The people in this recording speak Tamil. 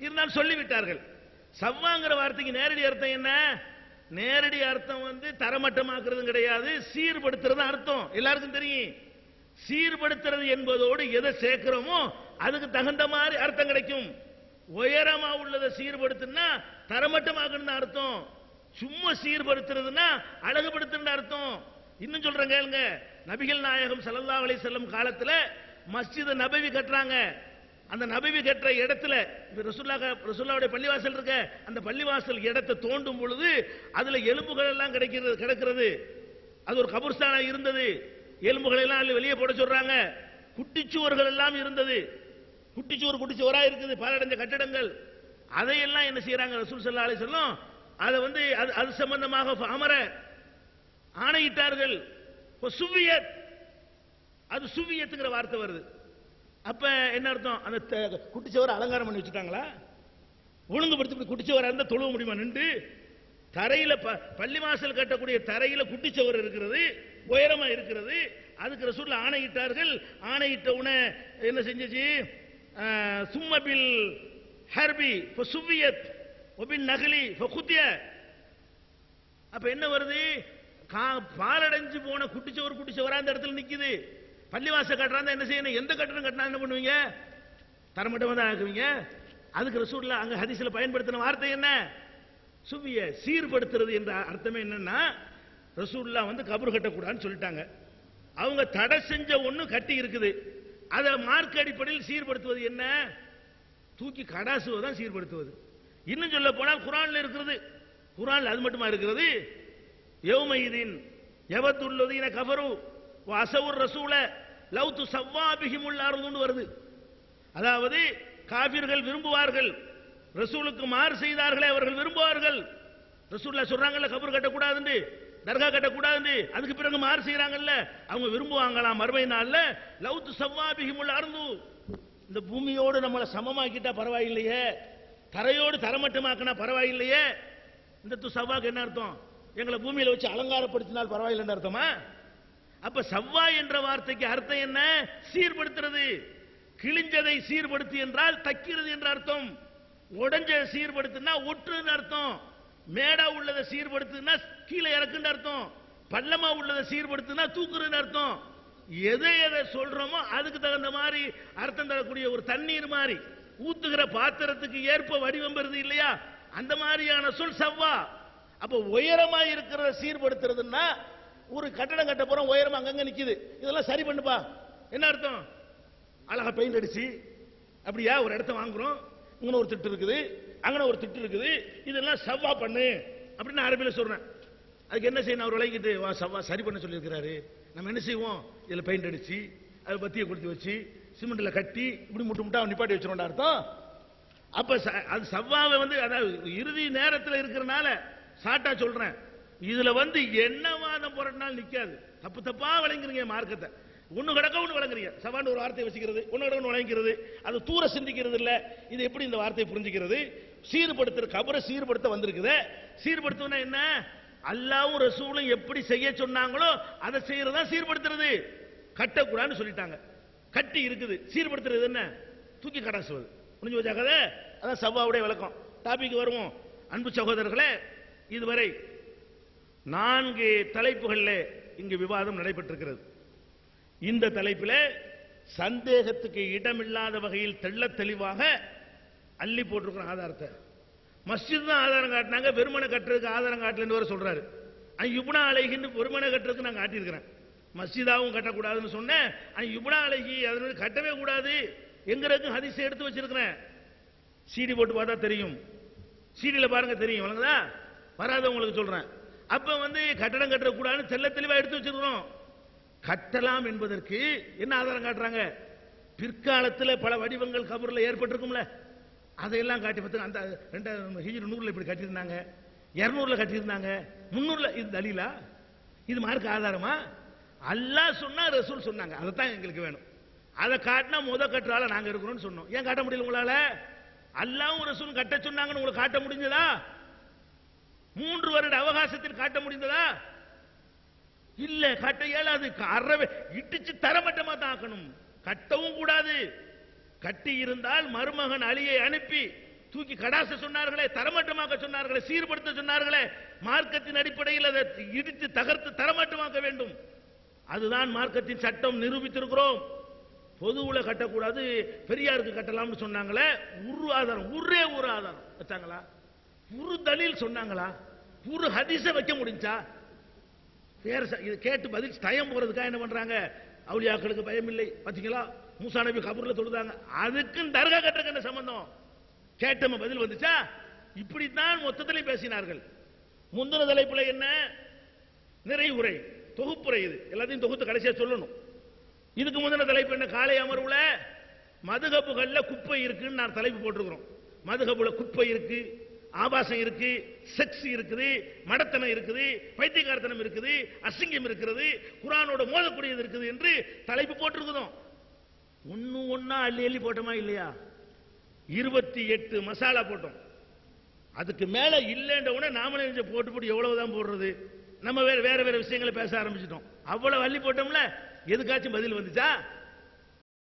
இருந்தாலும் சொல்லிவிட்டார்கள். சவ்வாங்கிற வார்த்தைக்கு நேரடி அர்த்தம் என்ன? நேரடி அர்த்தம் வந்து தரமட்டமாக்குறது கிடையாது, சீர்படுத்துறது அர்த்தம். எல்லாருக்கும் தெரியும். சீர்படுத்துறது என்பதோடு எதை சேர்க்கிறோமோ அதுக்கு தகுந்த மாதிரி அர்த்தம் கிடைக்கும். உயரமா உள்ளதை சீர்படுத்தினா தரமட்டமாக்குன்னு அர்த்தம். சும்மா சீர்படுத்துறதுன்னா அழகுபடுத்துன்னு அர்த்தம். இன்னும் சொல்றேன் கேளுங்க. நபிகள் நாயகம் ஸல்லல்லாஹு அலைஹி வஸல்லம் காலத்துல மஸ்ஜித் நபவி கட்டுறாங்க. அந்த நபவி கட்டுற இடத்துல ரசூலுல்லாஹ்வுடைய பள்ளிவாசல் இருக்க, அந்த பள்ளிவாசல் இடத்தை தோண்டும் பொழுது அதுல எலும்புகள் எல்லாம் கிடக்கிறது. அது ஒரு கபர்ஸ்தானா இருந்தது. எலும்புகள் எல்லாம் வெளியே போட சொல்றாங்க. குட்டிச்சுவர்கள் எல்லாம் இருந்தது. குட்டிச்சுவரா இருக்குது பாலடைஞ்ச கட்டடங்கள். அதையெல்லாம் என்ன செய்யறாங்க ரசூல் ஸல்லல்லாஹு அலைஹி வஸல்லம் அதை வந்து அது சம்பந்தமாக அமர ஆணையிட்டார்கள். அது சுவியத்துங்கிற வார்த்தை வருது. அப்ப என்ன அர்த்தம்? அந்த குட்டிச்சவரை அலங்காரம் பண்ணி வச்சுட்டாங்களா? ஒழுங்குபடுத்தி குட்டிச்சவரா இருந்தா தொழுவ முடியுமா? நின்று தரையில பள்ளிவாசல் கட்டக்கூடிய தரையில குட்டிச்சவர் இருக்கிறது, உயரமா இருக்கிறது. அதுக்கு ரசூல் ஆணையிட்டார்கள். ஆணையிட்ட உடனே என்ன செஞ்சிச்சு? சும்மபில் ஹர்பி ஃபசுவியத் வபின் நகலி ஃபகுத்திய. அப்ப என்ன வருது? பாலடைஞ்சு போன குட்டிச்சவரா அந்த இடத்துல நிக்குது. பள்ளிவாசல் கட்டுறாங்க, என்ன செய்யணும்? எந்த கட்டணம் கட்டினா என்ன பண்ணுவீங்க? தரமட்டமா தான் ஆக்குவீங்க. அதுக்கு ரசூலுல்லாஹ் அங்க ஹதீஸ்ல பயன்படுத்தின வார்த்தை என்ன? சுவிய, சீர்படுத்துறது என்ற அர்த்தமே என்னன்னா, ரசூலுல்லாஹ் வந்து கபர் கட்டக்கூடாதுன்னு சொல்லிட்டாங்க. அவங்க தடை செஞ்ச ஒண்ணு கட்டி இருக்குது. அதை மார்க் அடிப்படையில் சீர்படுத்துவது என்ன? தூக்கி கடாசுவதான் சீர்படுத்துவது. இன்னும் சொல்ல போனால் குர்ஆன்ல இருக்கிறது. குர்ஆன்ல அது மட்டுமா இருக்கிறது? யௌமைதின் யவத்துல்லதீன கஃபரு வஅஸவுர் ரசூல லவ் துஸவ்வா பிஹிமுல் அர்துன்னு வருது. அதாவது காபிர்கள் விரும்புவார்கள், ரசூலுக்கு மாறு செய்தார்களே அவர்கள் விரும்புவார்கள். ரசூலுல்லாஹ் சொல்றாங்கல்ல கபர் கட்டக்கூடாதுன்னு, தர்கா கட்டக்கூடாதுன்னு, அதுக்கு பிறகு மாறு செய்யறாங்கல்ல, அவங்க விரும்புவாங்களாம் மறுமை நாள்ல. லவ் துஸவ்வா பிஹிமுல் அர்து, இந்த பூமியோடு நம்மளை சமமாக்கிட்டா பரவாயில்லையே, தரையோடு தரமட்டமாக்கினா பரவாயில்லையே. இந்த துஸவ்வாக்கு என்ன அர்த்தம்? எங்களை பூமியில வச்சு அலங்காரப்படுத்தினால் பரவாயில்லைன்னு அர்த்தமா? அப்ப சவ்வா என்ற வார்த்தைக்கு அர்த்தம் என்ன? சீர்படுத்துறது. கிழிஞ்சதை சீர்படுத்து என்றால் தைக்கிறது என்ற அர்த்தம். உடஞ்ச சீர்படுத்தினா ஒற்றுன்னு அர்த்தம். மேடா உள்ளதை சீர்படுத்துனா கீழே இறக்குன்னு அர்த்தம். பள்ளமா உள்ளதை சீர்படுத்துனா தூக்குறதுன்னு அர்த்தம். எதை எதை சொல்றோமோ அதுக்கு தகுந்த மாதிரி அர்த்தம் தரக்கூடிய ஒரு தண்ணீர் மாதிரி ஊத்துகிற பாத்திரத்துக்கு ஏற்ப வடிவம் பெறுது இல்லையா? அந்த மாதிரியான சொல் சவ்வா. அப்ப உயரமா இருக்கிறத சீர்படுத்துறதுன்னா, ஒரு கட்டடம் கட்ட போறோம், உயரமா அங்கங்க நிக்குது, இதெல்லாம் சரி பண்ணுப்பா, என்ன அர்த்தம்? அழகா பெயிண்ட் அடிச்சு அப்படியா ஒரு இடத்த வாங்குறோம், இங்க ஒரு திட்டு இருக்குது, அங்க ஒரு திட்டு இருக்குது, இதெல்லாம் சவ்வா பண்ணு அப்படின்னு அரபியில சொல்றேன். அதுக்கு என்ன செய்யணும்? அவர் விளங்கிட்டு சவ்வா சரி பண்ண சொல்லி இருக்கிறாரு. நம்ம என்ன செய்வோம்? இதுல பெயிண்ட் அடிச்சு அது பத்தியை கொடுத்து வச்சு சிமெண்ட்ல கட்டி இப்படி முட்டா நிப்பாட்டி வச்சிருவோம் அர்த்தம். அப்ப அது சவ்வாவை வந்து அதாவது இறுதி நேரத்தில் இருக்கிறனால சாட்டா சொல்றேன். இதுல வந்து என்ன வாதம் போறதுனால நிக்காது. தப்பு தப்பா விளங்குறீங்க மார்க்கத்தை. ஒண்ணு கிடக்க ஒண்ணு விளங்குறீங்க. சவான் ஒரு வார்த்தை வச்சுக்கிறது, ஒண்ணு கிடக்க ஒண்ணு விளங்கிறது, அது தூர சிந்திக்கிறது இல்ல. இது எப்படி இந்த வார்த்தையை புரிஞ்சுக்கிறது? சீர்படுத்துற கபரை சீர்படுத்த வந்திருக்குது. சீர்படுத்துவனா என்ன? அல்லாஹ்வும் ரசூலும் எப்படி செய்ய சொன்னாங்களோ அதை செய்யறதா சீர்படுத்துறது. கட்டக்கூடாதுன்னு சொல்லிட்டாங்க, கட்டி இருக்குது. சீர்படுத்துறது என்ன? தூக்கி கடாசுவது. முடிஞ்சு வச்சாக்கத. அதான் சவ்வாவுடைய விளக்கம். டாபிக் வருவோம். அன்பு சகோதரர்களே, இதுவரை 4 தலைப்புகளில் இங்கு விவாதம் நடைபெற்றிருக்கிறது. இந்த தலைப்பில் சந்தேகத்துக்கு இடமில்லாத வகையில் தெள்ள தெளிவாக அள்ளி போட்டிருக்கிற ஆதாரத்தை. மஸ்ஜித் தான் ஆதாரம் காட்டினாங்க, வெறுமனை கட்டுறதுக்கு ஆதாரம் காட்டலன்னு வர சொல்றாரு. இப்னா அலைஹின்னு வெறுமனை கட்டுறதுக்கு நான் காட்டியிருக்கிறேன். மஸ்ஜிதாவும் கட்டக்கூடாதுன்னு சொன்னேன். இப்னா அலைஹி அதனால கட்டவே கூடாது எங்கிறதுக்கு ஹதீஸ் எடுத்து வச்சிருக்கிறேன். சிடி போட்டு பார்த்தா தெரியும், சிடியில பாருங்க தெரியும். வழங்குதா? வராதவங்களுக்கு சொல்றேன். அப்ப வந்து கட்டடம் கட்டக்கூடாதுன்னு தெல்ல தெளிவா எடுத்து வச்சிருக்கிறோம். கட்டலாம் என்பதற்கு என்ன ஆதாரம் காட்டுறாங்க? பிற்காலத்தில் பல வடிவங்கள் கபர்ல ஏற்பட்டிருக்கும்ல, அதையெல்லாம் காட்டி பார்த்து அந்த 200 இப்படி கட்டியிருந்தாங்க, 200 கட்டியிருந்தாங்க, 300 இது தலீலா? இது மார்க்க ஆதாரமா? அல்லாஹ் சொன்னா ரசூல் சொன்னாங்க, அதைத்தான் எங்களுக்கு வேணும். அதை காட்டினா கட்டுறால நாங்க இருக்கிறோம்னு சொன்னோம். ஏன் காட்ட முடியல உங்களால? அல்லாஹ்வும் ரசூலும் கட்ட சொன்னாங்கன்னு உங்களுக்கு காட்ட முடிஞ்சதா? 3 வருட அவகாசத்தில் காட்ட முடிந்ததா? இல்ல, கட்ட இயலாது. அறவே இடிச்சு தரமட்டமா தான் ஆக்கணும். கட்டவும் கூடாது. கட்டி இருந்தால் மருமகன் அலியை அனுப்பி தூக்கி கடாச சொன்னார்களே, தரமட்டமாக்க சொன்னார்களே, சீர்படுத்த சொன்னார்களே, மார்க்கத்தின் அடிப்படையில் அதை இடித்து தகர்த்து தரமட்டமாக்க வேண்டும். அதுதான் மார்க்கத்தின் சட்டம் நிரூபித்திருக்கிறோம். பொதுவுல கட்டக்கூடாது, பெரியாருக்கு கட்டலாம்னு சொன்னாங்களே, ஒரு ஆதாரம், ஒரே ஒரு ஆதாரம் வச்சாங்களா? ஒரு தலீல் சொன்னாங்களா? ஒரு ஹதீஸ வைக்க முடிஞ்சா? வேற இது கேட்டு பதில் தயம் போறதுக்காக என்ன பண்றாங்க? அவுலியாக்களுக்கு பயம் இல்லை, பாத்தீங்களா? மூசா நபி கபூர்ல தொழுதாங்க, அதுக்கும் தர்கா கட்டுறதுக்கு என்ன சம்பந்தம்? கேட்டம பதில் வந்துச்சா? இப்படித்தான் மொத்தத்திலையும் பேசினார்கள். முந்தின தலைப்புல என்ன? நிறைவுரை, தொகுப்புரை. இது எல்லாத்தையும் தொகுத்து கடைசியா சொல்லணும். இதுக்கு முந்தின தலைப்பு என்ன? காலை அமர்வுல மதுகப்புகள்ல குப்பை இருக்குன்னு நான் தலைப்பு போட்டிருக்கிறோம். மதுகப்புல குப்பை இருக்கு, ஆபாசம் இருக்கு, செக்ஸ் இருக்குது, மடத்தனம் இருக்குது, பைத்தியக்காரத்தனம் இருக்குது, அசிங்கம் இருக்கிறது, குர்ஆனோட மோதக்கூடியது இருக்குது என்று தலைப்பு போட்டிருக்கிறோம். ஒன்னா அள்ளி அள்ளி போட்டோமா இல்லையா? 28 மசாலா போட்டோம். அதுக்கு மேல இல்லைன்ற உடனே நாமளே போட்டு போட்டு எவ்வளவுதான் போடுறது? நம்ம வேற வேற விஷயங்களை பேச ஆரம்பிச்சிட்டோம். அவ்வளவு அள்ளி போட்டோம்ல, எதுக்காச்சும் பதில் வந்துச்சா?